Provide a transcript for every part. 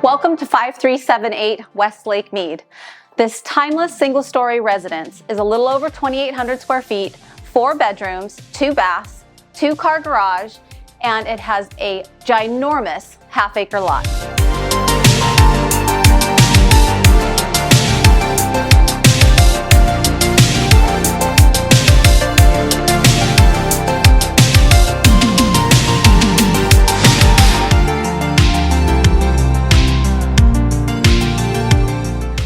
Welcome to 5378 Westlake Mead. This timeless single-story residence is a little over 2,800 square feet, 4 bedrooms, 2 baths, 2-car garage, and it has a ginormous half-acre lot.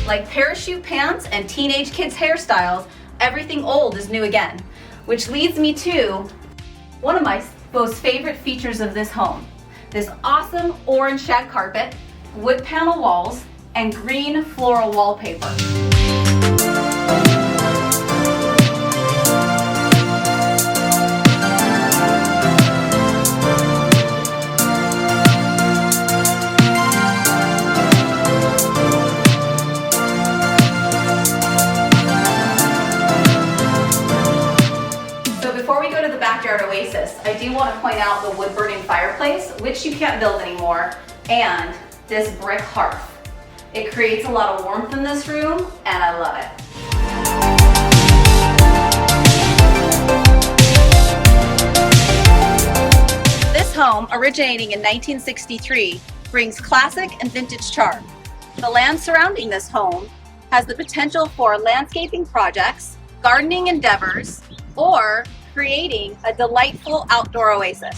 Like parachute pants and teenage kids' hairstyles, everything old is new again. Which leads me to one of my most favorite features of this home. This awesome orange shag carpet, wood panel walls, and green floral wallpaper. Before we go to the backyard oasis, I do want to point out the wood-burning fireplace, which you can't build anymore, and this brick hearth. It creates a lot of warmth in this room, and I love it. This home, originating in 1963, brings classic and vintage charm. The land surrounding this home has the potential for landscaping projects, gardening endeavors, or creating a delightful outdoor oasis.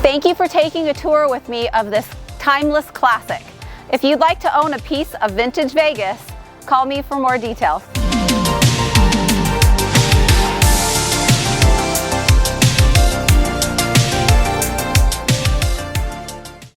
Thank you for taking a tour with me of this timeless classic. If you'd like to own a piece of vintage Vegas, call me for more details.